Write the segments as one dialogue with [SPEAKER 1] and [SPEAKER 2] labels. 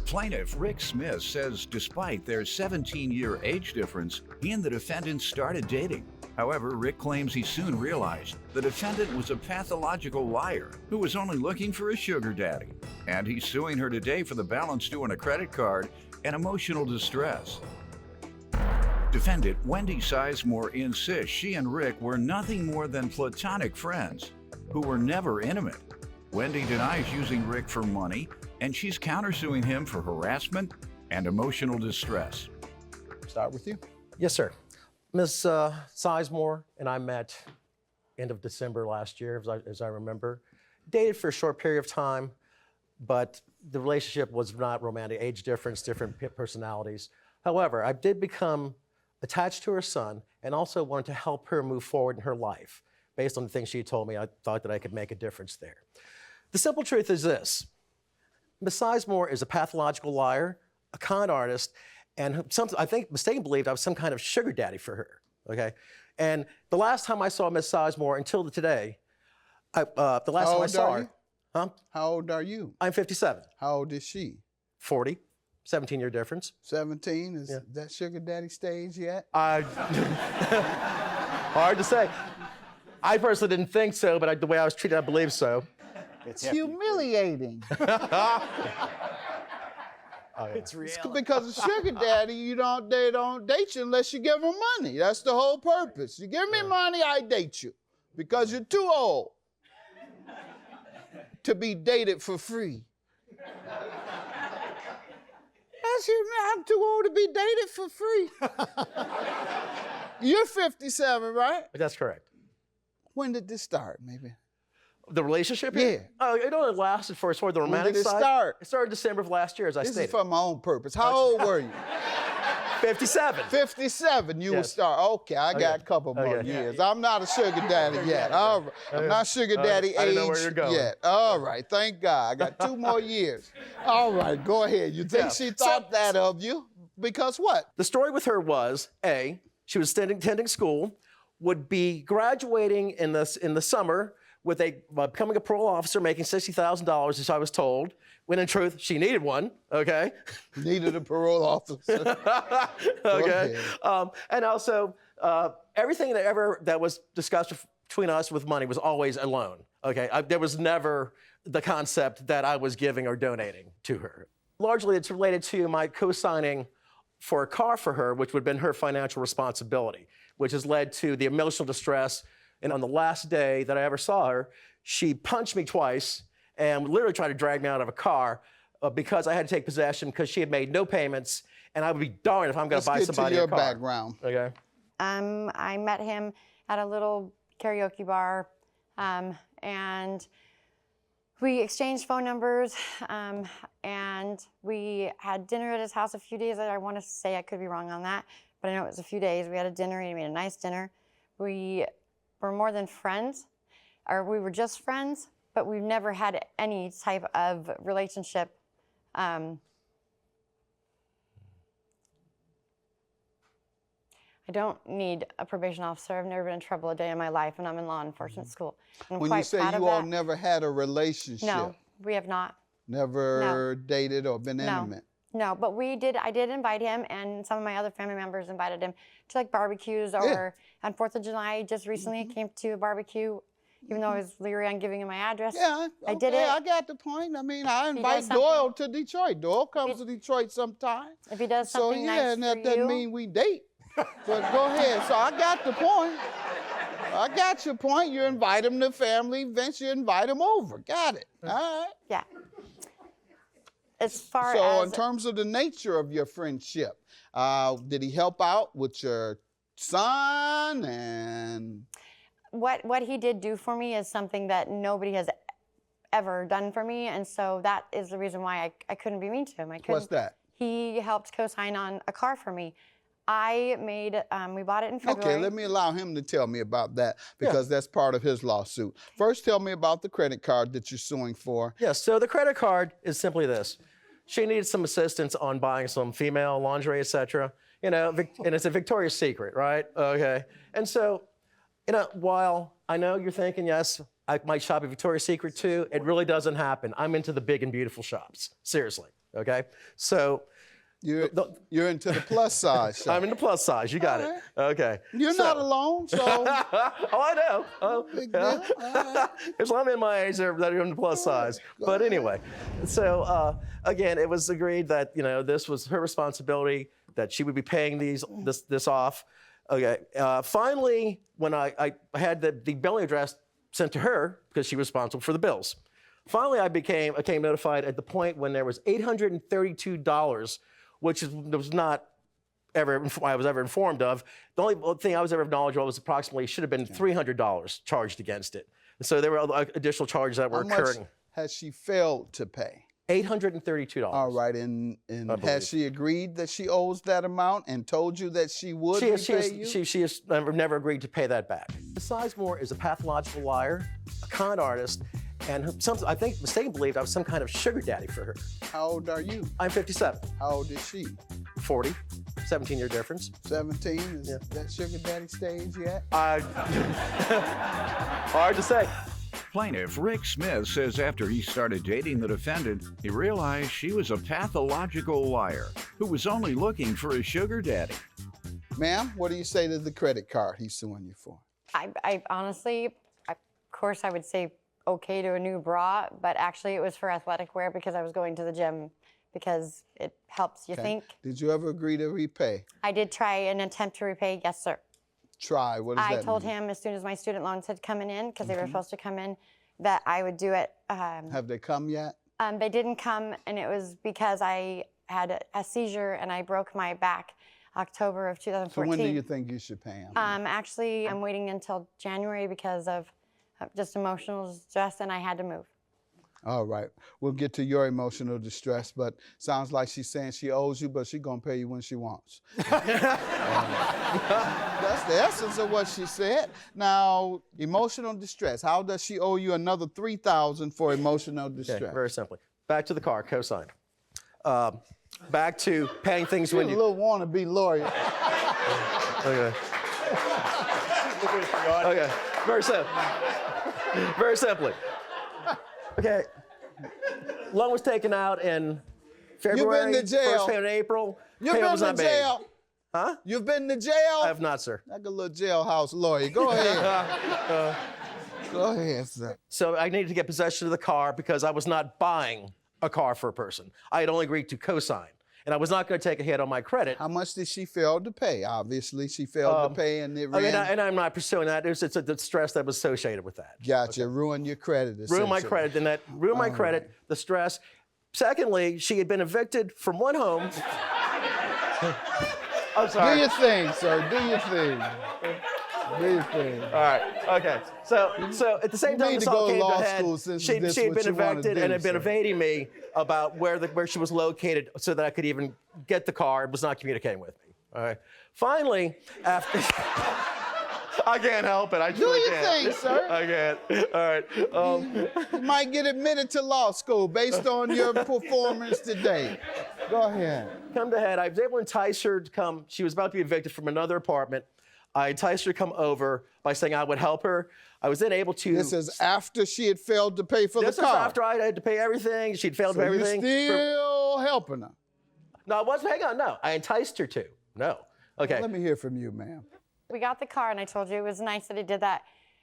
[SPEAKER 1] Plaintiff Rick Smith says despite their 17-year age difference, he and the defendant started dating. However, Rick claims he soon realized the defendant was a pathological liar who was only looking for a sugar daddy. And he's suing her today for the balance due on a credit card and emotional distress. Defendant Wendy Sizemore insists she and Rick were nothing more than platonic friends who were never intimate. Wendy denies using Rick for money, and she's countersuing him for harassment and emotional distress.
[SPEAKER 2] Start with you.
[SPEAKER 3] Yes, sir. Ms. Sizemore and I met end of December last year, as I remember. Dated for a short period of time, but the relationship was not romantic. Age difference, different personalities. However, I did become attached to her son and also wanted to help her move forward in her life. Based on the things she told me, I thought that I could make a difference there. The simple truth is this. Ms. Sizemore is a pathological liar, a con artist, and I think mistakenly believed I was some kind of sugar daddy for her, okay? And the last time I saw Ms. Sizemore until today, the last time I saw her. Huh?
[SPEAKER 2] How old are you?
[SPEAKER 3] I'm 57.
[SPEAKER 2] How old is she?
[SPEAKER 3] 40, 17-year difference.
[SPEAKER 2] 17, is that sugar daddy stage yet?
[SPEAKER 3] Hard to say. I personally didn't think so, but the way I was treated, I believe so.
[SPEAKER 2] It's humiliating.
[SPEAKER 3] It's reality.
[SPEAKER 2] Because a sugar daddy, they don't date you unless you give them money. That's the whole purpose. You give me money, I date you. Because you're too old to be dated for free. I'm too old to be dated for free. You're 57, right?
[SPEAKER 3] That's correct.
[SPEAKER 2] When did this start, maybe?
[SPEAKER 3] The relationship?
[SPEAKER 2] Yeah.
[SPEAKER 3] Oh, it only lasted for sort of the romantic side.
[SPEAKER 2] When did it start?
[SPEAKER 3] It started December of last year, as I stated.
[SPEAKER 2] This is for my own purpose. How old were you?
[SPEAKER 3] 57.
[SPEAKER 2] 57, you would start. Okay, I got a couple more years. I'm not a sugar daddy yet. All right. I'm not sugar daddy age
[SPEAKER 3] I know where you're going.
[SPEAKER 2] yet. All right, thank God. I got 2 more years. All right, go ahead. You think she thought that of you? Because what?
[SPEAKER 3] The story with her was, A, she was attending school, would be graduating in the summer with becoming a parole officer, making $60,000, as I was told, when in truth, she needed one, okay?
[SPEAKER 2] Needed a parole officer.
[SPEAKER 3] Okay. And also, everything that was discussed between us with money was always a loan, okay? There was never the concept that I was giving or donating to her. Largely, it's related to my co-signing for a car for her, which would have been her financial responsibility, which has led to the emotional distress. And on the last day that I ever saw her, she punched me twice and literally tried to drag me out of a car because I had to take possession because she had made no payments, and I would be darned if I'm going to buy somebody a car.
[SPEAKER 2] Let's get to your background.
[SPEAKER 3] Okay.
[SPEAKER 4] I met him at a little karaoke bar, and we exchanged phone numbers, and we had dinner at his house a few days. I want to say, I could be wrong on that, but I know it was a few days. We had a dinner, and he made a nice dinner. We were more than friends, or we were just friends, but we've never had any type of relationship. I don't need a probation officer. I've never been in trouble a day in my life, and I'm in law enforcement school.
[SPEAKER 2] When you say you all never had a relationship?
[SPEAKER 4] No, we have not.
[SPEAKER 2] Never dated or been intimate?
[SPEAKER 4] No, but I did invite him, and some of my other family members invited him to like barbecues, or on 4th of July, just recently came to a barbecue, even though I was leery on giving him my address.
[SPEAKER 2] Yeah,
[SPEAKER 4] I did it.
[SPEAKER 2] I got the point. I mean, I invite Doyle to Detroit. Doyle comes to Detroit sometime.
[SPEAKER 4] If he does something nice
[SPEAKER 2] and that doesn't mean we date. But go ahead. So I got the point. I got your point. You invite him to family events, you invite him over. Got it. All right.
[SPEAKER 4] Yeah. As far
[SPEAKER 2] So
[SPEAKER 4] as
[SPEAKER 2] in terms of the nature of your friendship, did he help out with your son? And
[SPEAKER 4] what he did do for me is something that nobody has ever done for me, and so that is the reason why I couldn't be mean to him.
[SPEAKER 2] What's that?
[SPEAKER 4] He helped co-sign on a car for me. We bought it in February.
[SPEAKER 2] Okay, let me allow him to tell me about that, because that's part of his lawsuit. First, tell me about the credit card that you're suing for.
[SPEAKER 3] Yes, so the credit card is simply this. She needed some assistance on buying some female lingerie, etc. And it's a Victoria's Secret, right? Okay. And so, while I know you're thinking, yes, I might shop at Victoria's Secret too, it really doesn't happen. I'm into the big and beautiful shops, seriously, okay? So
[SPEAKER 2] You're into the plus size.
[SPEAKER 3] I'm in the plus size, you got it. Okay.
[SPEAKER 2] You're not alone, so.
[SPEAKER 3] Oh, I know. Oh,
[SPEAKER 2] Big deal. All right.
[SPEAKER 3] There's a lot of men my age that are in the plus size. But anyway, so again, it was agreed that this was her responsibility, that she would be paying this off. Okay. Finally, when I had the billing address sent to her because she was responsible for the bills. Finally, I became notified at the point when there was $832, which was not I was ever informed of. The only thing I was ever acknowledged of was approximately should have been $300 charged against it. So there were other additional charges that were occurring.
[SPEAKER 2] How much has she failed to pay?
[SPEAKER 3] $832.
[SPEAKER 2] All right, and has she agreed that she owes that amount and told you that she would repay you?
[SPEAKER 3] She has never agreed to pay that back. Sizemore is a pathological liar, a con artist, and I think mistakenly believed I was some kind of sugar daddy for her.
[SPEAKER 2] How old are you?
[SPEAKER 3] I'm 57.
[SPEAKER 2] How old is she?
[SPEAKER 3] 40. 17-year difference.
[SPEAKER 2] 17? Is that sugar daddy stage yet?
[SPEAKER 3] Hard to say.
[SPEAKER 1] Plaintiff Rick Smith says after he started dating the defendant, he realized she was a pathological liar who was only looking for a sugar daddy.
[SPEAKER 2] Ma'am, what do you say to the credit card he's suing you for?
[SPEAKER 4] I honestly, of course, I would say okay to a new bra, but actually it was for athletic wear because I was going to the gym because it helps you think.
[SPEAKER 2] Did you ever agree to repay?
[SPEAKER 4] I did try an attempt to repay, yes, sir.
[SPEAKER 2] Try, what does that mean?
[SPEAKER 4] I told him as soon as my student loans had come in, because they were supposed to come in, that I would do it.
[SPEAKER 2] Have they come yet?
[SPEAKER 4] They didn't come, and it was because I had a seizure and I broke my back October of 2014.
[SPEAKER 2] So when do you think you should pay them?
[SPEAKER 4] Actually, I'm waiting until January because of just emotional stress, and I had to move.
[SPEAKER 2] All right. We'll get to your emotional distress, but sounds like she's saying she owes you, but she's going to pay you when she wants. That's the essence of what she said. Now, emotional distress. How does she owe you another $3,000 for emotional distress?
[SPEAKER 3] Okay, very simply. Back to the car, co-signed. Back to paying things when
[SPEAKER 2] You're a little wannabe lawyer.
[SPEAKER 3] Okay. Okay, very simple. Very simply. Okay, loan was taken out in February.
[SPEAKER 2] You've been to jail.
[SPEAKER 3] First payment in April.
[SPEAKER 2] You've
[SPEAKER 3] Payment was
[SPEAKER 2] been
[SPEAKER 3] not
[SPEAKER 2] to
[SPEAKER 3] made.
[SPEAKER 2] jail.
[SPEAKER 3] Huh?
[SPEAKER 2] You've been to jail?
[SPEAKER 3] I have not, sir.
[SPEAKER 2] Like a little jailhouse lawyer. Go ahead. Go ahead, sir.
[SPEAKER 3] So I needed to get possession of the car because I was not buying a car for a person. I had only agreed to co-sign. And I was not going to take a hit on my credit.
[SPEAKER 2] How much did she fail to pay? Obviously, she failed to pay, and it ran.
[SPEAKER 3] And I'm not pursuing that. It's the stress that was associated with that.
[SPEAKER 2] Gotcha. Okay. Ruined your credit.
[SPEAKER 3] Ruined my credit, and that ruined my credit, the stress. Secondly, she had been evicted from one home. I'm sorry.
[SPEAKER 2] Do your thing, sir. Do your thing. Do your thing.
[SPEAKER 3] All right. Okay. So at the same time, this all came to a head. She had been evicted and had been evading me about where she was located, so that I could even get the car. It was not communicating with me. All right. Finally, after. I can't help it. I truly can't.
[SPEAKER 2] Do your thing, sir.
[SPEAKER 3] I can't. All right.
[SPEAKER 2] You might get admitted to law school based on your performance today. Go ahead.
[SPEAKER 3] Come to head. I was able to entice her to come. She was about to be evicted from another apartment. I enticed her to come over by saying I would help her. I was then able to.
[SPEAKER 2] This is after she had failed to pay for the car.
[SPEAKER 3] This is after I had to pay everything. She'd failed to pay everything.
[SPEAKER 2] You're still helping her.
[SPEAKER 3] No, I wasn't. Hang on. No, I enticed her to. No. Okay.
[SPEAKER 2] Well, let me hear from you, ma'am.
[SPEAKER 4] We got the car, and I told you it was nice that he did that,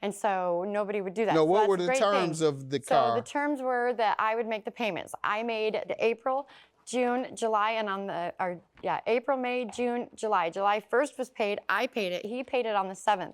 [SPEAKER 4] and so nobody would do that.
[SPEAKER 2] No,
[SPEAKER 4] so
[SPEAKER 2] what were the terms of the car?
[SPEAKER 4] So the terms were that I would make the payments. I made April, June, July, and April, May, June, July. July 1st was paid. I paid it. He paid it on the 7th.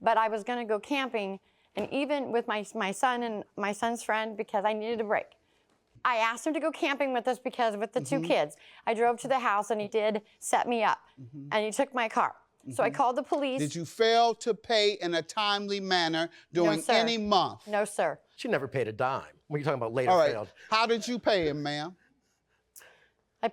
[SPEAKER 4] But I was going to go camping, and even with my son and my son's friend, because I needed a break. I asked him to go camping with us because with the two kids. I drove to the house, and he did set me up, and he took my car. So I called the police.
[SPEAKER 2] Did you fail to pay in a timely manner during any month?
[SPEAKER 4] No, sir.
[SPEAKER 3] She never paid a dime. When you're talking about later
[SPEAKER 2] All right.
[SPEAKER 3] failed.
[SPEAKER 2] How did you pay him, ma'am?
[SPEAKER 4] I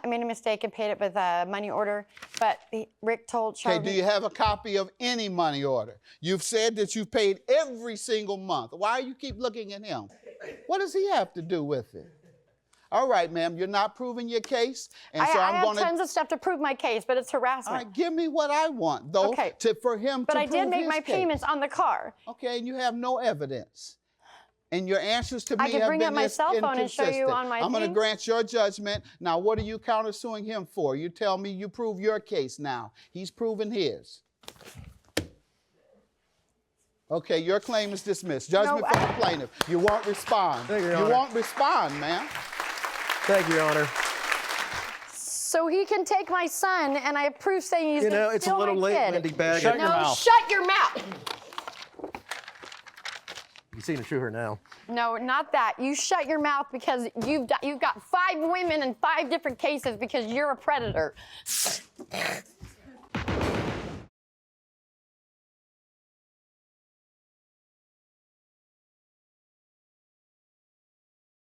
[SPEAKER 4] made a mistake and paid it with a money order, but Rick showed
[SPEAKER 2] Okay,
[SPEAKER 4] me.
[SPEAKER 2] do you have a copy of any money order? You've said that you've paid every single month. Why do you keep looking at him? What does he have to do with it? All right, ma'am, you're not proving your case, and so I'm going to.
[SPEAKER 4] I have tons of stuff to prove my case, but it's harassment.
[SPEAKER 2] All right, give me what I want, though,
[SPEAKER 4] okay.
[SPEAKER 2] for him to prove his case.
[SPEAKER 4] But I did make my payments on the car.
[SPEAKER 2] Okay, and you have no evidence. And your answers to
[SPEAKER 4] I
[SPEAKER 2] me
[SPEAKER 4] can
[SPEAKER 2] have
[SPEAKER 4] bring
[SPEAKER 2] been
[SPEAKER 4] up my cell phone and show you
[SPEAKER 2] inconsistent.
[SPEAKER 4] on my
[SPEAKER 2] I'm going to
[SPEAKER 4] thing.
[SPEAKER 2] grant your judgment. Now, what are you countersuing him for? You tell me, you prove your case now. He's proven his. Okay, your claim is dismissed. Judgment
[SPEAKER 4] No,
[SPEAKER 2] for the plaintiff. You won't respond.
[SPEAKER 3] Thank you, Your
[SPEAKER 2] You
[SPEAKER 3] Honor.
[SPEAKER 2] won't respond, ma'am.
[SPEAKER 3] Thank you, Your Honor.
[SPEAKER 4] So he can take my son, and I have proof saying he's
[SPEAKER 3] You
[SPEAKER 4] going
[SPEAKER 3] know,
[SPEAKER 4] to
[SPEAKER 3] it's a
[SPEAKER 4] steal
[SPEAKER 3] little
[SPEAKER 4] my
[SPEAKER 3] late,
[SPEAKER 4] kid.
[SPEAKER 3] Wendy Bag.
[SPEAKER 5] Shut your
[SPEAKER 4] No,
[SPEAKER 5] mouth.
[SPEAKER 4] shut your mouth.
[SPEAKER 3] You seem to shoot her now.
[SPEAKER 4] No, not that. You shut your mouth because you've got 5 women in 5 different cases because you're a predator.